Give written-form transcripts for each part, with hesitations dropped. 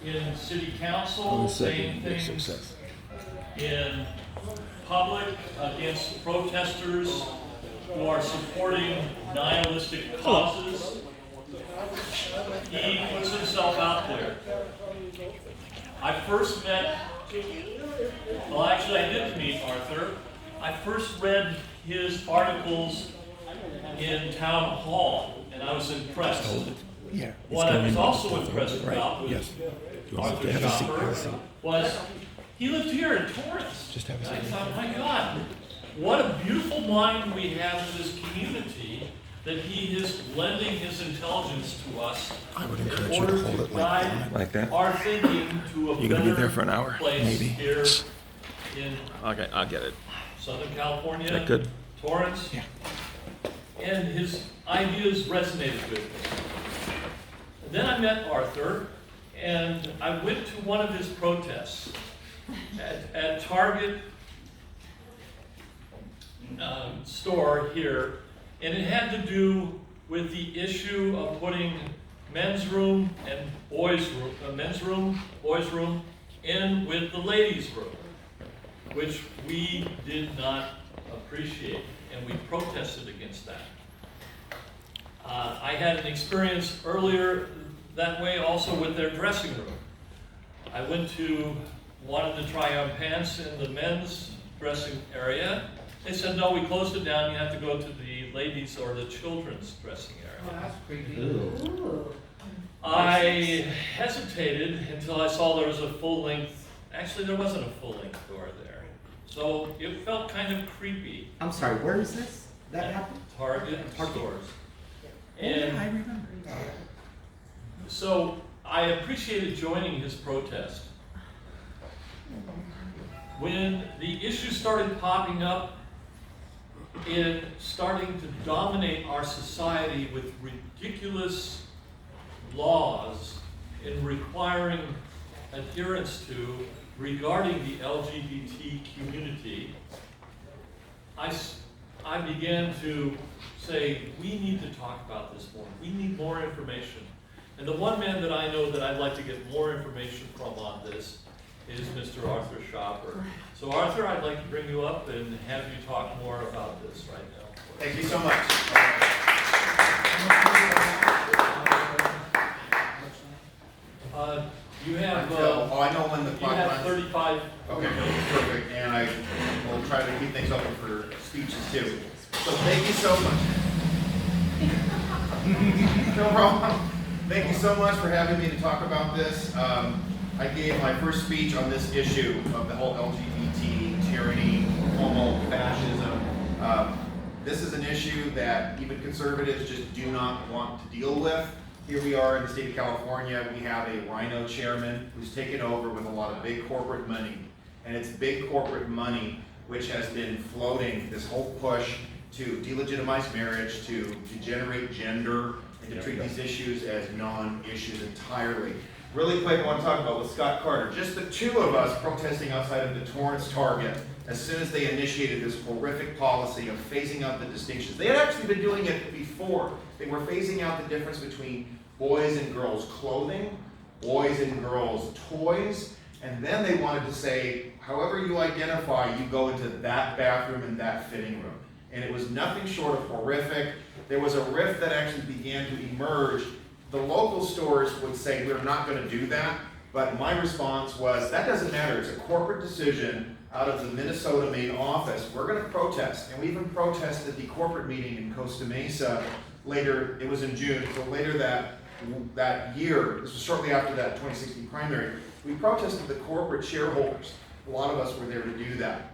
in city council, saying things in public against protesters who are supporting nihilistic causes. He puts himself out there. I first met, well actually I didn't meet Arthur. I first read his articles in Town Hall, and I was impressed. Yeah. What I was also impressed about with Arthur Schopper was he lived here in Torrents. Just have a And I seat. thought, my God, what a beautiful mind we have in this community that he is lending his intelligence to us I would in encourage you order to hold it guide like that. our thinking to a You're gonna be better there for an hour, place maybe. here in Okay, I'll get it. Southern California, Is that good? Torrance. Yeah. And his ideas resonated with me. And then I met Arthur, and I went to one of his protests at Target store here, and it had to do with the issue of putting men's room and boys' room, boys' room in with the ladies' room, which we did not appreciate, and we protested against that. I had an experience earlier that way also with their dressing room. I wanted to try on pants in the men's dressing area. They said, no, we closed it down, you have to go to the ladies' or the children's dressing area. Oh, that's creepy. I hesitated until I saw there was a full-length, actually there wasn't a full-length door there. So it felt kind of creepy. I'm sorry, where is this? That happened? Target Target. stores. Oh, yeah, I And remember. so I appreciated joining his protest. When the issue started popping up in starting to dominate our society with ridiculous laws in requiring adherence to regarding the LGBT community, I began to say, we need to talk about this more. We need more information. And the one man that I know that I'd like to get more information from on this is Mr. Arthur Schopper. So Arthur, I'd like to bring you up and have you talk more about this right now. Thank you so much. You have, I know when the you clock have runs. 35. Okay, perfect, and I will try to keep things open for speeches too. So thank you so much. No problem. Thank you so much for having me to talk about this. I gave my first speech on this issue of the whole LGBT tyranny, homo fascism. This is an issue that even conservatives just do not want to deal with. Here we are in the state of California, we have a rhino chairman who's taken over with a lot of big corporate money. And it's big corporate money which has been floating this whole push to delegitimize marriage, to degenerate gender, and to treat these issues as non-issues entirely. Really quick, I want to talk about with Scott Carter. Just the two of us protesting outside of the Torrance Target as soon as they initiated this horrific policy of phasing out the distinctions. They had actually been doing it before. They were phasing out the difference between boys and girls clothing, boys and girls toys, and then they wanted to say, however you identify, you go into that bathroom and that fitting room. And it was nothing short of horrific. There was a rift that actually began to emerge. The local stores would say, we're not going to do that, but my response was, that doesn't matter. It's a corporate decision out of the Minnesota main office. We're going to protest, and we even protested the corporate meeting in Costa Mesa later. It was in June, so later that year, this was shortly after that 2016 primary, we protested the corporate shareholders. A lot of us were there to do that.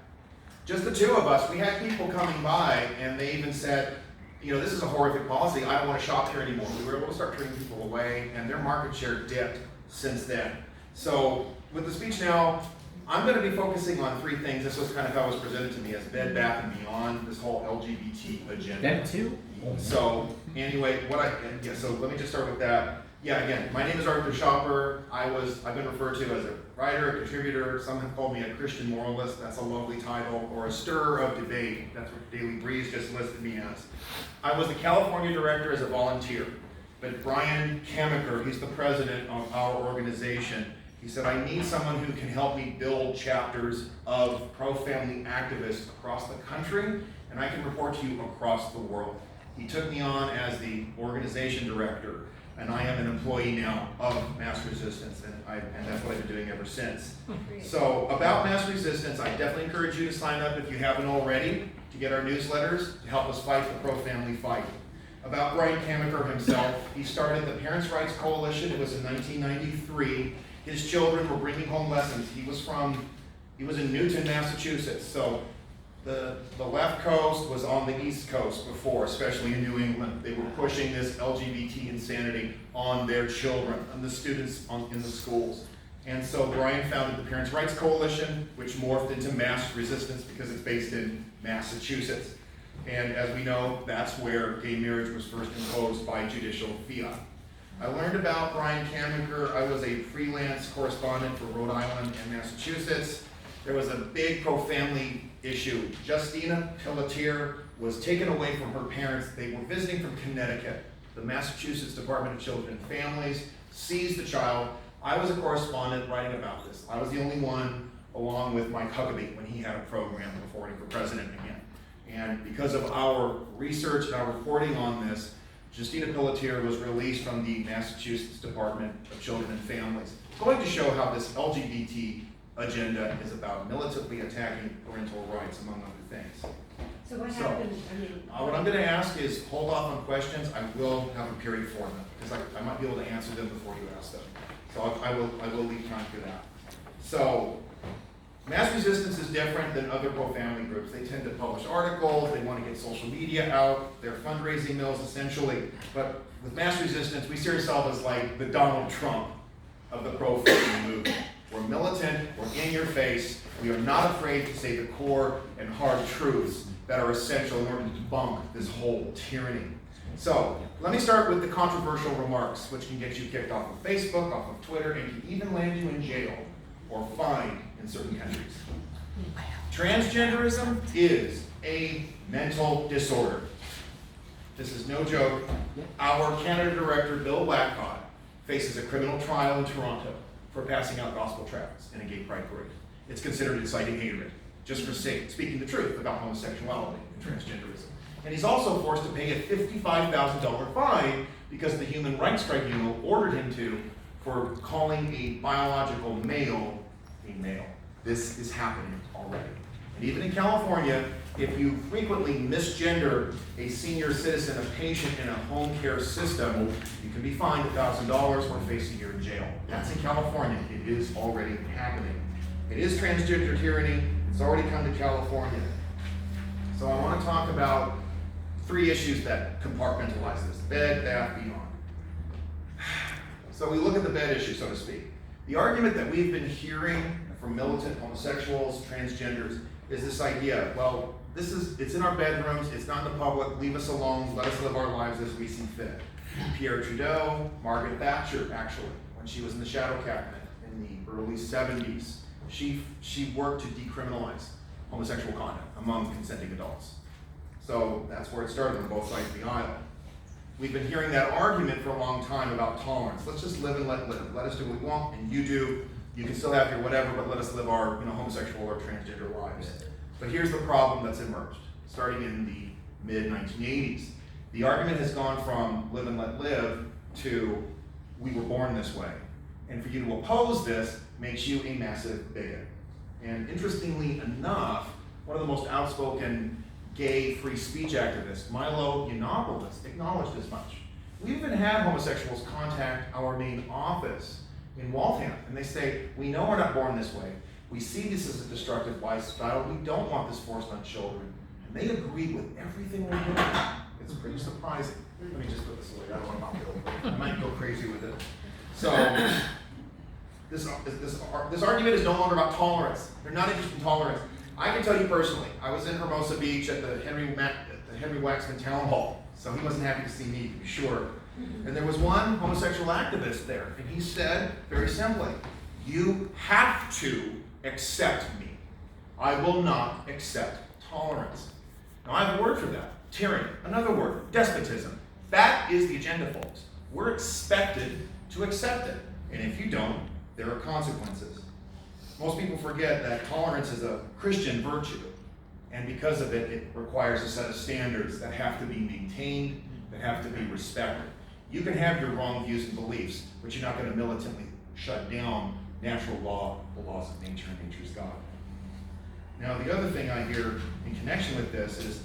Just the two of us, we had people coming by, and they even said, you know, this is a horrific policy, I don't want to shop here anymore. We were able to start turning people away, and their market share dipped since then. So with the speech now, I'm going to be focusing on three things. This was kind of how it was presented to me as Bed Bath & Beyond, this whole LGBT agenda. Them too? So anyway, so let me just start with that. Yeah, again, my name is Arthur Schopper. I've been referred to as a writer, a contributor. Some have called me a Christian moralist. That's a lovely title. Or a stirrer of debate. That's what Daily Breeze just listed me as. I was the California director as a volunteer. but Brian Kamaker, he's the president of our organization, he said, I need someone who can help me build chapters of pro-family activists across the country, and I can report to you across the world. He took me on as the organization director, and I am an employee now of MassResistance, and that's what I've been doing ever since. So about MassResistance, I definitely encourage you to sign up if you haven't already to get our newsletters to help us fight the pro-family fight. About Brian Kamaker himself, he started the Parents' Rights Coalition. It was in 1993. His children were bringing home lessons. He was in Newton, Massachusetts, so the left coast was on the East Coast before, especially in New England. They were pushing this LGBT insanity on their children and the students in the schools. And so Brian founded the Parents' Rights Coalition, which morphed into MassResistance because it's based in Massachusetts. And as we know, that's where gay marriage was first imposed by judicial fiat. I learned about Brian Kamaker. I was a freelance correspondent for Rhode Island and Massachusetts. There was a big pro-family issue. Justina Pelletier was taken away from her parents. They were visiting from Connecticut. The Massachusetts Department of Children and Families seized the child. I was a correspondent writing about this. I was the only one, along with Mike Huckabee, when he had a program before running for president again. And because of our research and our reporting on this, Justina Pelletier was released from the Massachusetts Department of Children and Families. Going to show how this LGBT agenda is about militantly attacking parental rights, among other things. So what happened, What I'm going to ask is hold off on questions. I will have a period for them, because I might be able to answer them before you ask them. So I will leave time for that. So, MassResistance is different than other pro-family groups. They tend to publish articles, they want to get social media out, they're fundraising mills essentially. But with MassResistance, we see ourselves as like the Donald Trump of the pro-family movement. We're militant, we're in your face, we are not afraid to say the core and hard truths that are essential in order to debunk this whole tyranny. So, let me start with the controversial remarks, which can get you kicked off of Facebook, off of Twitter, and can even land you in jail or fined in certain countries. Transgenderism is a mental disorder. This is no joke. Our Canada Director, Bill Blackcott, faces a criminal trial in Toronto for passing out gospel tracts in a gay pride parade. It's considered inciting hatred, just for speaking the truth about homosexuality and transgenderism. And he's also forced to pay a $55,000 fine because the Human Rights Tribunal ordered him to for calling a biological male a male. This is happening already. And even in California, if you frequently misgender a senior citizen, a patient in a home care system, you can be fined $1,000 or face a year in jail. That's in California. It is already happening. It is transgender tyranny. It's already come to California. So I want to talk about 3 issues that compartmentalize this: bed, bath, beyond. So we look at the bed issue, so to speak. The argument that we've been hearing from militant homosexuals, transgenders, is this idea, well, it's in our bedrooms, it's not in the public, leave us alone, let us live our lives as we see fit. Pierre Trudeau, Margaret Thatcher, actually, when she was in the shadow cabinet in the early 70s, she worked to decriminalize homosexual conduct among consenting adults. So that's where it started on both sides of the aisle. We've been hearing that argument for a long time about tolerance. Let's just live and let live. Let us do what we want, and you do. You can still have your whatever, but let us live our homosexual or transgender lives. But here's the problem that's emerged, starting in the mid-1980s. The argument has gone from live and let live to we were born this way. And for you to oppose this makes you a massive bigot. And interestingly enough, one of the most outspoken gay free speech activist, Milo Yiannopoulos, acknowledged as much. We even had homosexuals contact our main office in Waltham, and they say, we know we're not born this way. We see this as a destructive lifestyle. We don't want this forced on children. And they agreed with everything we're doing. It's pretty surprising. Let me just put this away. I don't want to I might go crazy with it. So, this argument is no longer about tolerance. They're not interested in tolerance. I can tell you personally, I was in Hermosa Beach at the Henry Waxman Town Hall, so he wasn't happy to see me, to be sure. And there was one homosexual activist there, and he said, very simply, you have to accept me. I will not accept tolerance. Now I have a word for that, tyranny. Another word, despotism. That is the agenda, folks. we're expected to accept it. And if you don't, there are consequences. Most people forget that tolerance is a Christian virtue. And because of it, it requires a set of standards that have to be maintained, that have to be respected. You can have your wrong views and beliefs, but you're not going to militantly shut down natural law, the laws of nature, and nature's God. Now, the other thing I hear in connection with this is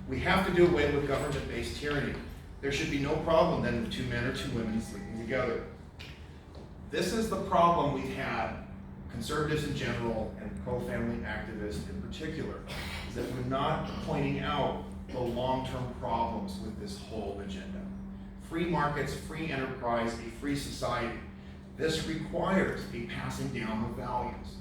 we have to do away with government-based tyranny. There should be no problem then with two men or two women sleeping together. This is the problem we've had, conservatives in general and pro-family activists in particular, is that we're not pointing out the long-term problems with this whole agenda. Free markets, free enterprise, a free society. This requires a passing down of values.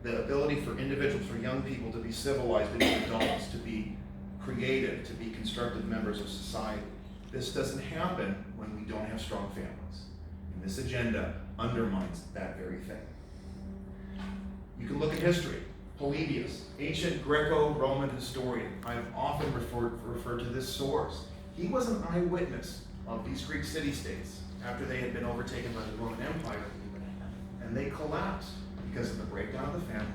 The ability for individuals, for young people to be civilized, to be adults, to be creative, to be constructive members of society. This doesn't happen when we don't have strong families. And this agenda undermines that very thing. You can look at history. Polybius, ancient Greco-Roman historian. I've often referred to this source. He was an eyewitness of these Greek city-states after they had been overtaken by the Roman Empire, and they collapsed because of the breakdown of the family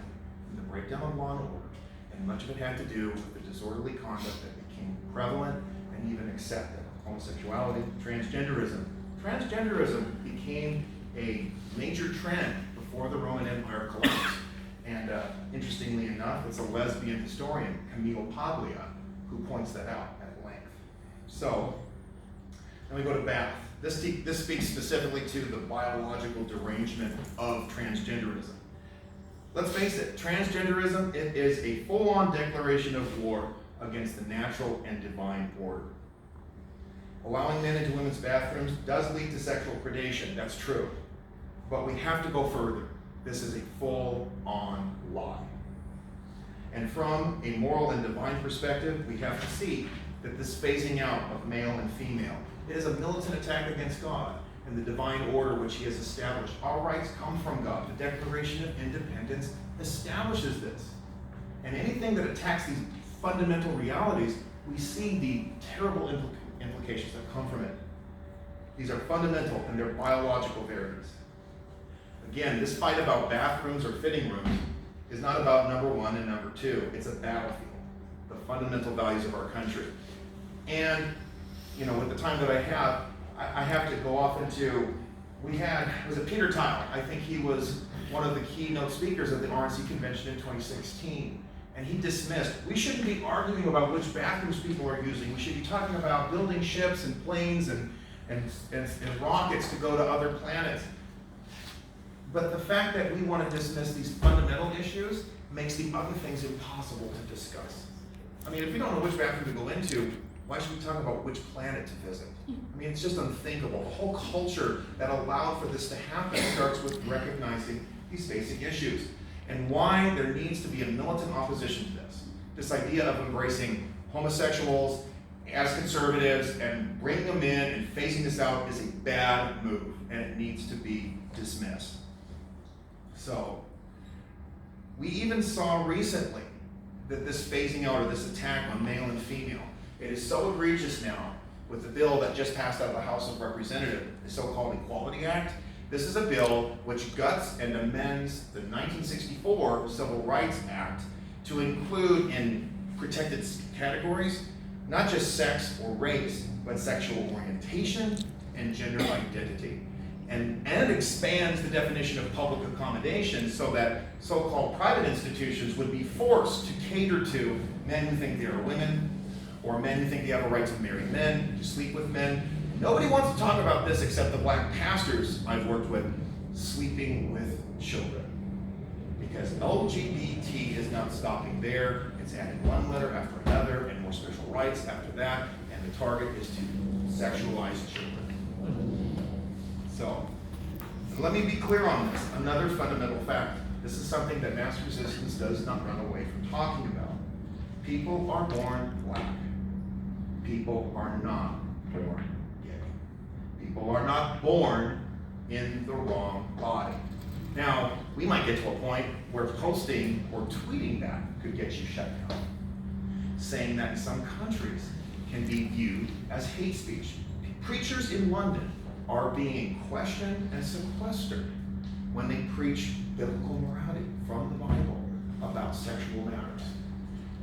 and the breakdown of law and order, and much of it had to do with the disorderly conduct that became prevalent and even accepted. Homosexuality, transgenderism. Transgenderism became a major trend before the Roman Empire collapsed. And interestingly enough, it's a lesbian historian, Camille Paglia, who points that out at length. So, then we go to Bath. This speaks specifically to the biological derangement of transgenderism. Let's face it, transgenderism, it is a full-on declaration of war against the natural and divine order. Allowing men into women's bathrooms does lead to sexual predation, that's true. But we have to go further. This is a full-on lie. And from a moral and divine perspective, we have to see that this phasing out of male and female, it is a militant attack against God and the divine order which he has established. Our rights come from God. The Declaration of Independence establishes this. And anything that attacks these fundamental realities, we see the terrible implications that come from it. These are fundamental and they're biological verities. Again, this fight about bathrooms or fitting rooms is not about number one and number two. It's a battlefield, the fundamental values of our country. And, you know, with the time that I have to go off into, was it Peter Tile? I think he was one of the keynote speakers at the RNC convention in 2016. And he dismissed, we shouldn't be arguing about which bathrooms people are using. We should be talking about building ships and planes and rockets to go to other planets. But the fact that we want to dismiss these fundamental issues makes the other things impossible to discuss. I mean, if we don't know which bathroom to go into, why should we talk about which planet to visit? I mean, it's just unthinkable. The whole culture that allowed for this to happen starts with recognizing these basic issues and why there needs to be a militant opposition to this. This idea of embracing homosexuals as conservatives and bringing them in and phasing this out is a bad move, and it needs to be dismissed. So, we even saw recently that this phasing out or this attack on male and female, it is so egregious now with the bill that just passed out of the House of Representatives, the so-called Equality Act. This is a bill which guts and amends the 1964 Civil Rights Act to include in protected categories not just sex or race, but sexual orientation and gender identity. And it expands the definition of public accommodation so that so-called private institutions would be forced to cater to men who think they are women, or men who think they have a right to marry men, to sleep with men. Nobody wants to talk about this except the black pastors I've worked with, sleeping with children. Because LGBT is not stopping there, it's adding one letter after another and more special rights after that, and the target is to sexualize children. So, let me be clear on this. Another fundamental fact. This is something that MassResistance does not run away from talking about. People are born black. People are not born gay. People are not born in the wrong body. Now, we might get to a point where posting or tweeting that could get you shut down. Saying that in some countries can be viewed as hate speech. Preachers in London are being questioned and sequestered when they preach biblical morality from the Bible about sexual matters.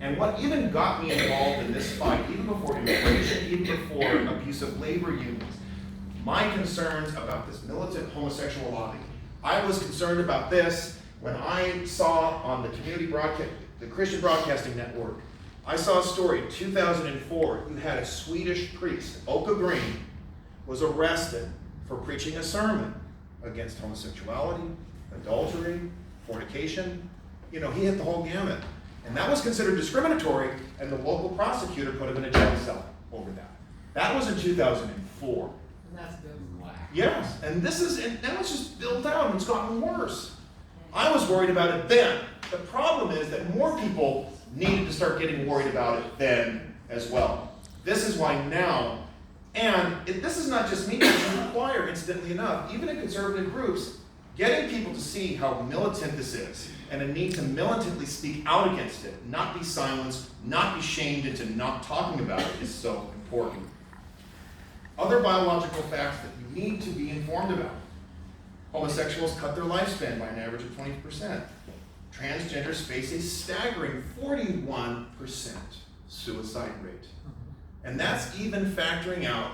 And what even got me involved in this fight, even before immigration, even before abusive labor unions, my concerns about this militant homosexuality. I was concerned about this when I saw on the community broadcast, the Christian Broadcasting Network, I saw a story in 2004. You had a Swedish priest, Oka Green, was arrested for preaching a sermon against homosexuality, adultery, fornication. You know, he hit the whole gamut. And that was considered discriminatory, and the local prosecutor put him in a jail cell over that. That was in 2004. And that's been whack. Yes, and now it's just built out and it's gotten worse. I was worried about it then. The problem is that more people needed to start getting worried about it then as well. This is why now, this is not just me, it's required, incidentally enough, even in conservative groups, getting people to see how militant this is and a need to militantly speak out against it, not be silenced, not be shamed into not talking about it is so important. Other biological facts that you need to be informed about. Homosexuals cut their lifespan by an average of 20%. Transgenders face a staggering 41% suicide rate. And that's even factoring out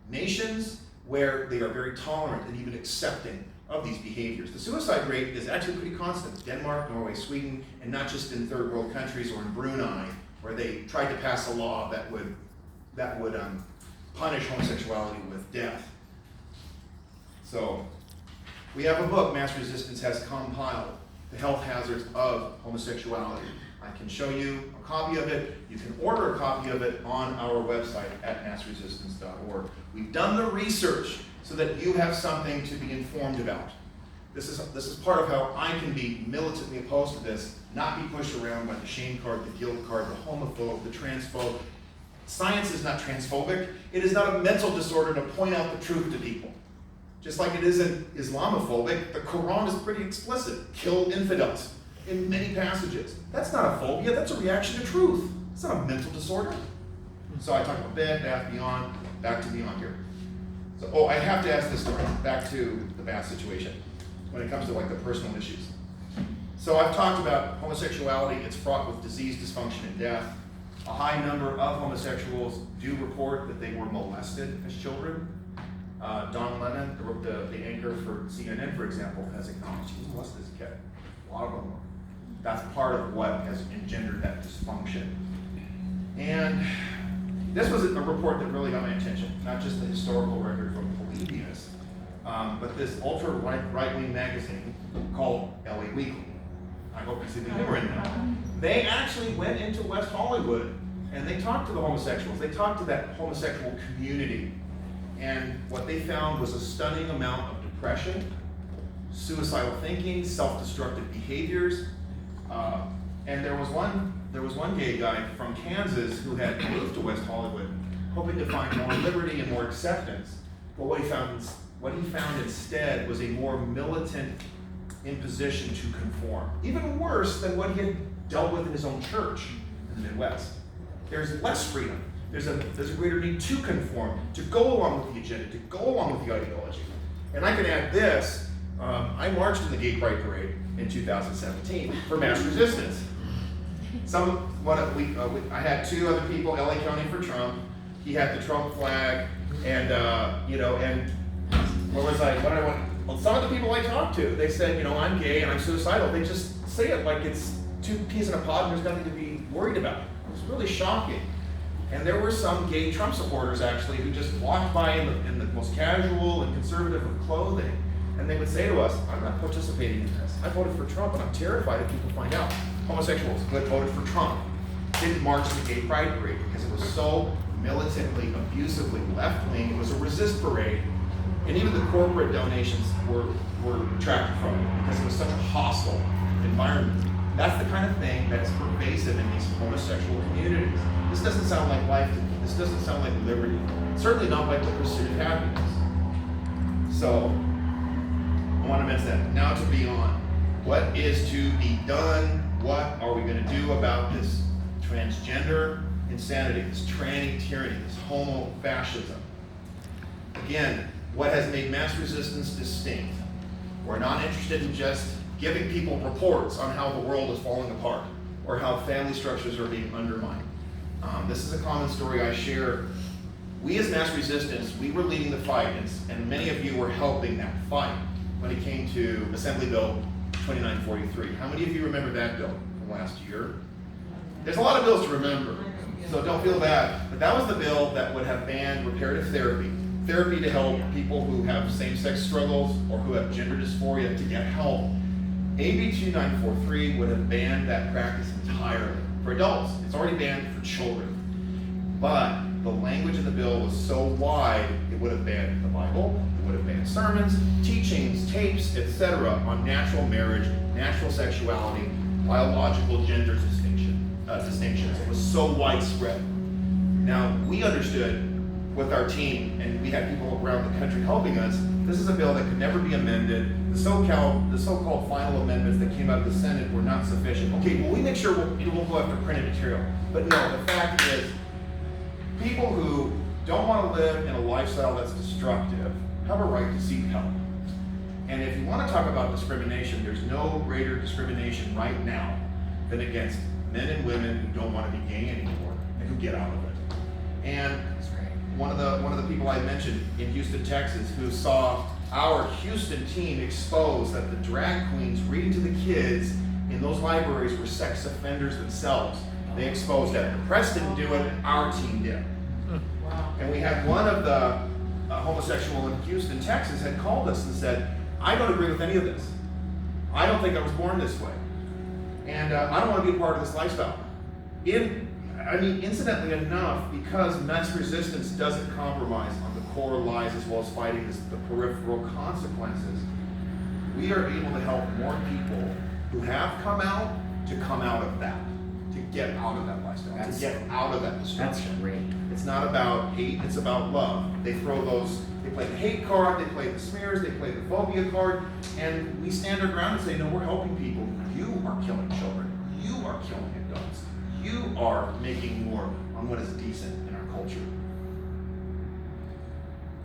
nations where they are very tolerant and even accepting of these behaviors. The suicide rate is actually pretty constant. Denmark, Norway, Sweden, and not just in third world countries or in Brunei, where they tried to pass a law that would punish homosexuality with death. So, we have a book Mass Resistance has compiled, The Health Hazards of Homosexuality. I can show you a copy of it. You can order a copy of it on our website at massresistance.org. We've done the research so that you have something to be informed about. This is part of how I can be militantly opposed to this, not be pushed around by the shame card, the guilt card, the homophobe, the transphobe. Science is not transphobic. It is not a mental disorder to point out the truth to people. Just like it isn't Islamophobic, the Quran is pretty explicit. Kill infidels in many passages. That's not a phobia, that's a reaction to truth. It's not a mental disorder. So I talk about bed, bath, beyond, back to beyond here. So, I have to ask this story, back to the bath situation, when it comes to like the personal issues. So I've talked about homosexuality, it's fraught with disease, dysfunction, and death. A high number of homosexuals do report that they were molested as children. Don Lemon, the anchor for CNN, for example, has acknowledged he was molested as a kid. A lot of them were. That's part of what has engendered that dysfunction. And this was a report that really got my attention, not just the historical record from Polybius, but this ultra right-wing magazine called LA Weekly. I hope you see the humor in that. They actually went into West Hollywood and they talked to the homosexuals. They talked to that homosexual community. And what they found was a stunning amount of depression, suicidal thinking, self-destructive behaviors. And there was one gay guy from Kansas who had moved to West Hollywood, hoping to find more liberty and more acceptance. But what he found instead was a more militant imposition to conform, even worse than what he had dealt with in his own church in the Midwest. There's less freedom. There's a greater need to conform, to go along with the agenda, to go along with the ideology. And I can add this, I marched in the Gay Pride Parade in 2017 for Mass Resistance. I had two other people, LA County for Trump. He had the Trump flag, and well, some of the people I talked to, they said, I'm gay and I'm suicidal. They just say it like it's two peas in a pod and there's nothing to be worried about. It was really shocking. And there were some gay Trump supporters actually who just walked by in the most casual and conservative of clothing, and they would say to us, I'm not participating in this. I voted for Trump and I'm terrified if people find out. Homosexuals who had voted for Trump didn't march the Gay Pride Parade because it was so militantly, abusively left-wing. It was a resist parade. And even the corporate donations were detracted from it because it was such a hostile environment. That's the kind of thing that's pervasive in these homosexual communities. This doesn't sound like life to me. This doesn't sound like liberty. Certainly not like the pursuit of happiness. So, I want to mention that. Now to beyond. What is to be done? What are we going to do about this transgender insanity, this tranny tyranny, this homo-fascism? Again, what has made mass resistance distinct. We're not interested in just giving people reports on how the world is falling apart or how family structures are being undermined. This is a common story I share. We as Mass Resistance, we were leading the fight, and many of you were helping that fight when it came to Assembly Bill 2943. How many of you remember that bill from last year? There's a lot of bills to remember, so don't feel bad. But that was the bill that would have banned reparative therapy. Therapy to help people who have same-sex struggles or who have gender dysphoria to get help. AB 2943 would have banned that practice entirely for adults. It's already banned for children. But the language in the bill was so wide, it would have banned the Bible, it would have banned sermons, teachings, tapes, etc. on natural marriage, natural sexuality, biological gender distinctions. It was so widespread. Now, we understood with our team, and we had people around the country helping us, this is a bill that could never be amended. The so-called final amendments that came out of the Senate were not sufficient. Okay, well, we make sure we won't go after printed material. But no, the fact is, people who don't want to live in a lifestyle that's destructive have a right to seek help. And if you want to talk about discrimination, there's no greater discrimination right now than against men and women who don't want to be gay anymore and who get out of it. And one of the people I mentioned in Houston, Texas, who saw our Houston team expose that the drag queens reading to the kids in those libraries were sex offenders themselves. They exposed that. The press didn't do it, our team did. And we had one of the homosexual in Houston, Texas, had called us and said, I don't agree with any of this. I don't think I was born this way. And I don't want to be a part of this lifestyle. Incidentally enough, because mass resistance doesn't compromise on the core lies as well as fighting the peripheral consequences, we are able to help more people who have come out to come out of that, to get out of that lifestyle, to get out of that destruction. That's great. It's not about hate, it's about love. They play the hate card, they play the smears, they play the phobia card, and we stand our ground and say, no, we're helping people. You are killing children. You are killing adults. You are making war on what is decent in our culture.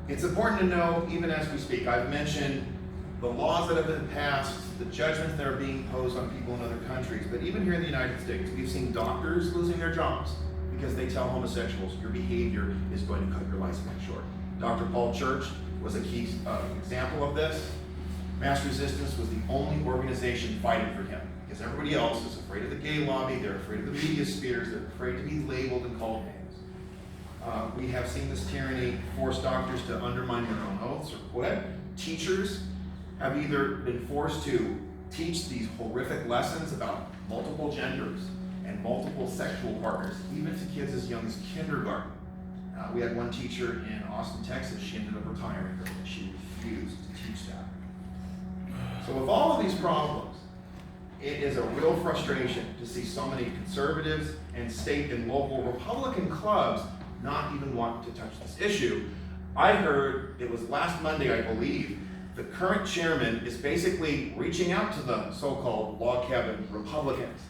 It's important to know, even as we speak, I've mentioned the laws that have been passed, the judgments that are being imposed on people in other countries, but even here in the United States, we've seen doctors losing their jobs because they tell homosexuals, your behavior is going to cut your lifespan short. Dr. Paul Church was a key example of this. Mass Resistance was the only organization fighting for him because everybody else is afraid of the gay lobby, they're afraid of the media spheres, they're afraid to be labeled and called names. We have seen this tyranny force doctors to undermine their own oaths or quit. Teachers have either been forced to teach these horrific lessons about multiple genders and multiple sexual partners, even to kids as young as kindergarten. We had one teacher in Austin, Texas, she ended up retiring because she refused to teach that. So with all of these problems, it is a real frustration to see so many conservatives and state and local Republican clubs not even want to touch this issue. I heard, it was last Monday, I believe, the current chairman is basically reaching out to the so-called log cabin Republicans.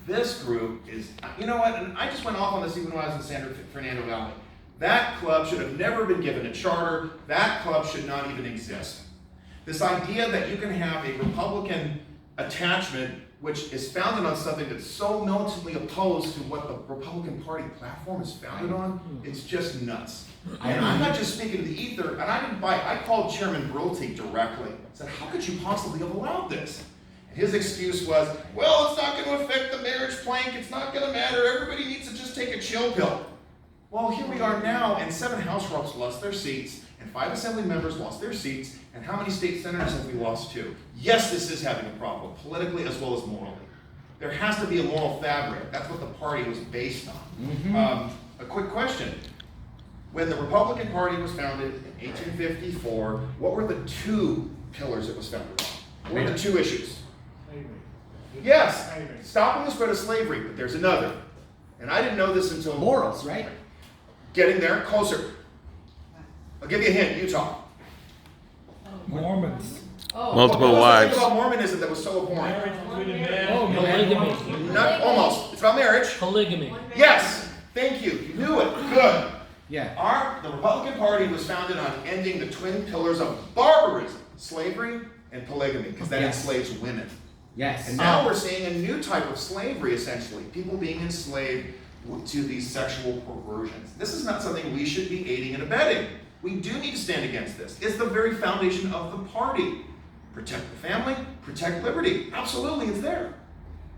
This group is, you know what, and I just went off on this even when I was in San Fernando Valley. That club should have never been given a charter. That club should not even exist. This idea that you can have a Republican attachment which is founded on something that's so militantly opposed to what the Republican Party platform is founded on, it's just nuts. And I'm not just speaking to the ether, and I didn't buy it. I called Chairman Brilty directly. I said, how could you possibly have allowed this? And his excuse was, well, it's not going to affect the marriage plank. It's not going to matter. Everybody needs to just take a chill pill. Well, here we are now, and 7 House reps lost their seats, and 5 Assembly members lost their seats, and how many state senators have we lost to? Yes, this is having a problem, politically as well as morally. There has to be a moral fabric. That's what the party was based on. A quick question. When the Republican Party was founded in 1854, what were the 2 pillars it was founded on? What were the 2 issues? Slavery. Yes, Slavery. stopping the spread of slavery, but there's another. And I didn't know this until Morals, right? getting there, closer. I'll give you a hint, Utah. Mormons. Multiple What was the wives. thing about Mormonism that was so abhorrent? Marriage between a man Oh, and a polygamy. woman. Not almost. It's about marriage. Polygamy. Yes. Thank you. You knew it. Good. Yeah. The Republican Party was founded on ending the twin pillars of barbarism, slavery and polygamy, because that Yes. enslaves women. Yes. And now we're seeing a new type of slavery, essentially, people being enslaved to these sexual perversions. This is not something we should be aiding and abetting. We do need to stand against this. It's the very foundation of the party. Protect the family, protect liberty. Absolutely, it's there.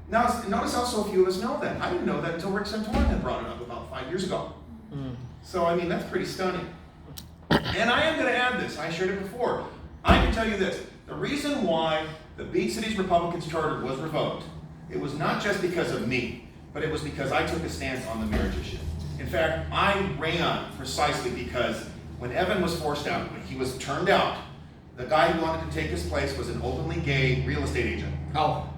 Now, notice how so few of us know that. I didn't know that until Rick Santorum had brought it up about 5 years ago. So, I mean, that's pretty stunning. And I am going to add this. I shared it before. I can tell you this. The reason why the Beach Cities Republicans Charter was revoked, it was not just because of me, but it was because I took a stance on the marriage issue. In fact, I ran precisely because when Evan was forced out, when he was turned out, the guy who wanted to take his place was an openly gay real estate agent. Oh.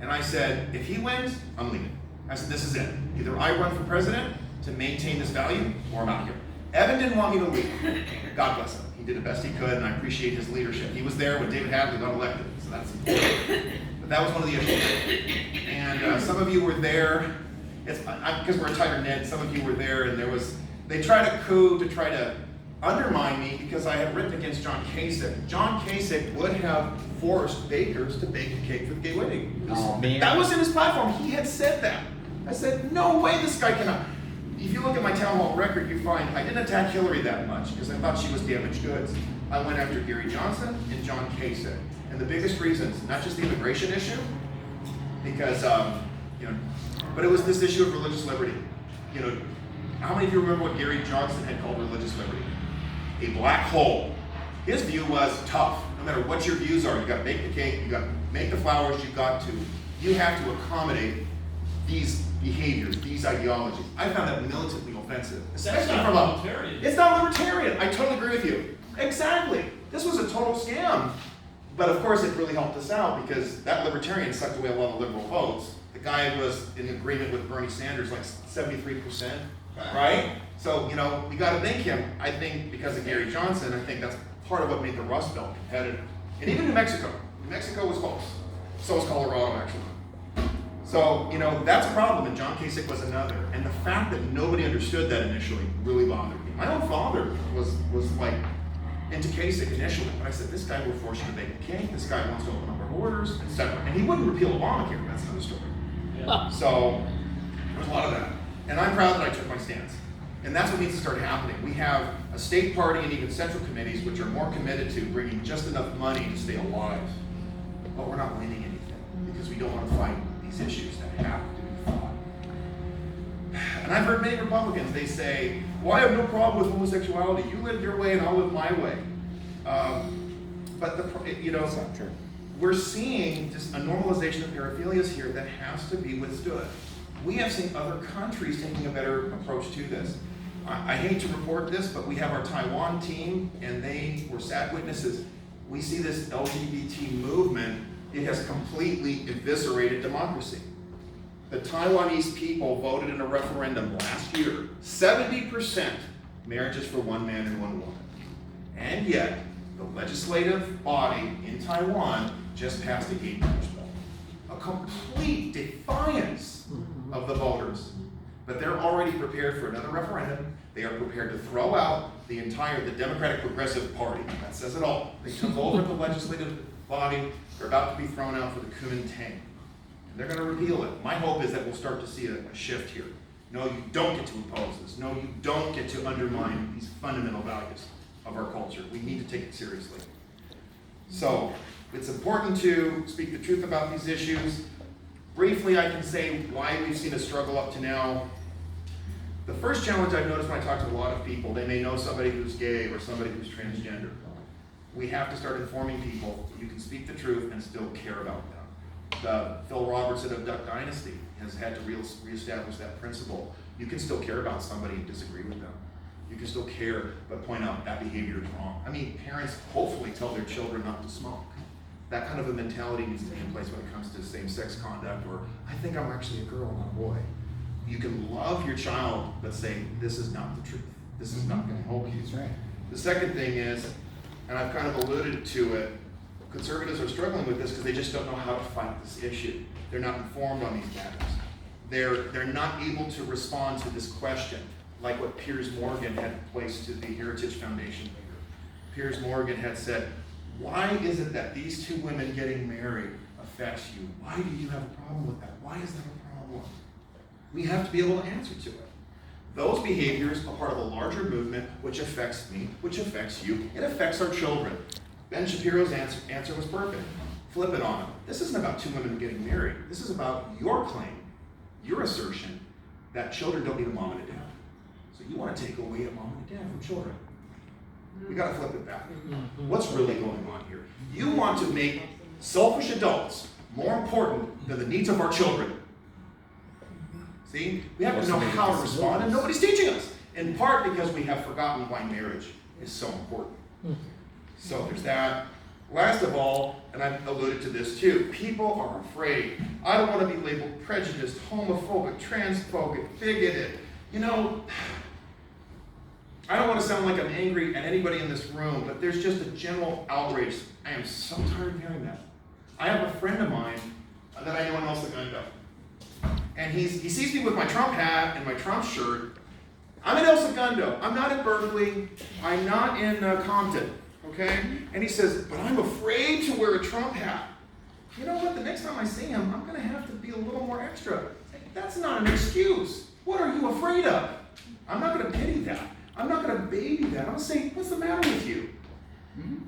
And I said, if he wins, I'm leaving. I said, this is it. Either I run for president to maintain this value, or I'm out here. Evan didn't want me to leave. God bless him. He did the best he could, and I appreciate his leadership. He was there when David Hadley got elected, so that's important. But that was one of the issues. And some of you were there. Because we're a tighter knit, some of you were there, and they tried a coup to try to undermine me because I had written against John Kasich. John Kasich would have forced bakers to bake the cake for the gay wedding. Oh, man. That was in his platform. He had said that. I said, no way this guy cannot. If you look at my town hall record, you find I didn't attack Hillary that much because I thought she was damaged goods. I went after Gary Johnson and John Kasich. And the biggest reasons, not just the immigration issue, because, but it was this issue of religious liberty. How many of you remember what Gary Johnson had called religious liberty? A black hole. His view was tough. No matter what your views are, you got to bake the cake, you got to make the flowers, you have to accommodate these behaviors, these ideologies. I found that militantly offensive. That's not libertarian. It's not libertarian. I totally agree with you. Exactly. This was a total scam. But of course it really helped us out because that libertarian sucked away a lot of liberal votes. The guy was in agreement with Bernie Sanders, like 73%, right? So, we got to thank him. I think because of Gary Johnson, I think that's part of what made the Rust Belt competitive. And even New Mexico. New Mexico was close. So was Colorado, actually. So, that's a problem, and John Kasich was another. And the fact that nobody understood that initially really bothered me. My own father was like into Kasich initially, but I said, this guy will force you to bake the cake, this guy wants to open up our borders, etc. And he wouldn't repeal Obamacare, that's another story. Yeah. So, there was a lot of that. And I'm proud that I took my stance. And that's what needs to start happening. We have a state party and even central committees which are more committed to bringing just enough money to stay alive. But we're not winning anything because we don't want to fight these issues that have to be fought. And I've heard many Republicans, they say, well, I have no problem with homosexuality. You live your way and I'll live my way. But That's not true. we're seeing just a normalization of paraphilias here that has to be withstood. We have seen other countries taking a better approach to this. I hate to report this, but we have our Taiwan team, and they were sad witnesses. We see this LGBT movement, it has completely eviscerated democracy. The Taiwanese people voted in a referendum last year, 70% marriages for one man and one woman. And yet, the legislative body in Taiwan just passed a gay marriage bill. A complete defiance of the voters. But they're already prepared for another referendum. They are prepared to throw out the Democratic Progressive Party. That says it all. They took over the legislative body. They're about to be thrown out for the Kuomintang. And they're going to repeal it. My hope is that we'll start to see a shift here. No, you don't get to impose this. No, you don't get to undermine these fundamental values of our culture. We need to take it seriously. So, it's important to speak the truth about these issues. Briefly, I can say why we've seen a struggle up to now. The first challenge I've noticed when I talk to a lot of people, they may know somebody who's gay or somebody who's transgender. We have to start informing people you can speak the truth and still care about them. Phil Robertson of Duck Dynasty has had to reestablish that principle. You can still care about somebody and disagree with them. You can still care, but point out that behavior is wrong. I mean, parents hopefully tell their children not to smoke. That kind of a mentality needs to be in place when it comes to same-sex conduct, or I think I'm actually a girl, not a boy. You can love your child, but say, this is not the truth. This is not going to help you. That's right. The second thing is, and I've kind of alluded to it, conservatives are struggling with this because they just don't know how to fight this issue. They're not informed on these matters. They're not able to respond to this question. like what Piers Morgan had placed to the Heritage Foundation. Piers Morgan had said, why is it that these two women getting married affects you? Why do you have a problem with that? Why is that a problem? We have to be able to answer to it. Those behaviors are part of a larger movement which affects me, which affects you, it affects our children. Ben Shapiro's answer was perfect. Flip it on him. This isn't about two women getting married. This is about your claim, your assertion that children don't need a mom and a dad. So you want to take away a mom and a dad from children. We got to flip it back. What's really going on here? You want to make selfish adults more important than the needs of our children. See, we have to know how to respond, and nobody's teaching us. In part because we have forgotten why marriage is so important. So there's that. Last of all, and I've alluded to this too, people are afraid. I don't want to be labeled prejudiced, homophobic, transphobic, bigoted. You know, I don't want to sound like I'm angry at anybody in this room, but there's just a general outrage. I am so tired of hearing that. I have a friend of mine that I know in El Segundo. And he sees me with my Trump hat and my Trump shirt. I'm in El Segundo. I'm not in Berkeley. I'm not in Compton. Okay? And he says, but I'm afraid to wear a Trump hat. You know what? The next time I see him, I'm going to have to be a little more extra. That's not an excuse. What are you afraid of? I'm not going to pity that. I'm not going to baby that. I'm going to say, what's the matter with you?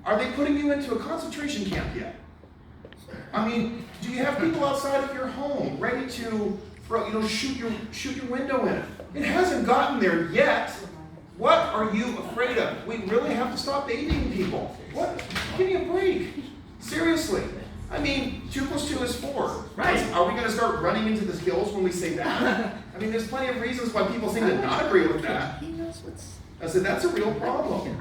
Are they putting you into a concentration camp yet? I mean, do you have people outside of your home ready to shoot your window in? It hasn't gotten there yet. What are you afraid of? We really have to stop babying people. What? Give me a break. Seriously. I mean, 2 + 2 is 4. Right. Are we going to start running into the hills when we say that? I mean, there's plenty of reasons why people seem to not agree with that. I said, that's a real problem.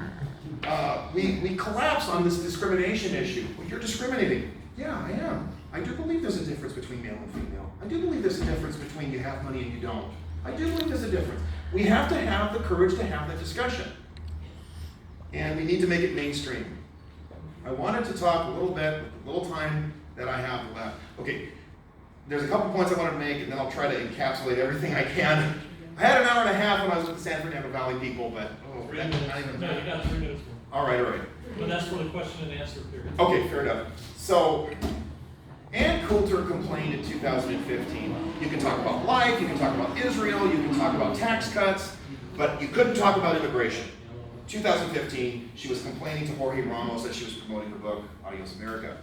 We collapse on this discrimination issue. Well, you're discriminating. Yeah, I am. I do believe there's a difference between male and female. I do believe there's a difference between you have money and you don't. I do believe there's a difference. We have to have the courage to have that discussion. And we need to make it mainstream. I wanted to talk a little bit with the little time that I have left. Okay, there's a couple points I wanted to make, and then I'll try to encapsulate everything I can. I had an hour and a half when I was with the San Fernando Valley people, but No, you got 3 minutes more. All right. But that's for the question and answer period. Okay, fair enough. So, Ann Coulter complained in 2015. You can talk about life, you can talk about Israel, you can talk about tax cuts, but you couldn't talk about immigration. 2015, she was complaining to Jorge Ramos that she was promoting her book, Adios America.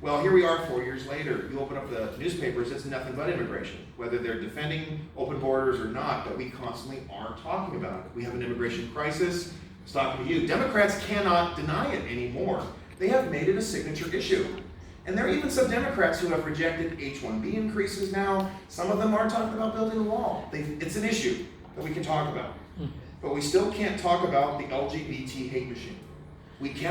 Well, here we are 4 years later. You open up the newspapers, it's nothing but immigration. Whether they're defending open borders or not, but we constantly are talking about it. We have an immigration crisis. I was talking to you. Democrats cannot deny it anymore. They have made it a signature issue. And there are even some Democrats who have rejected H-1B increases now. Some of them are talking about building a wall. It's an issue that we can talk about. But we still can't talk about the LGBT hate machine. We cannot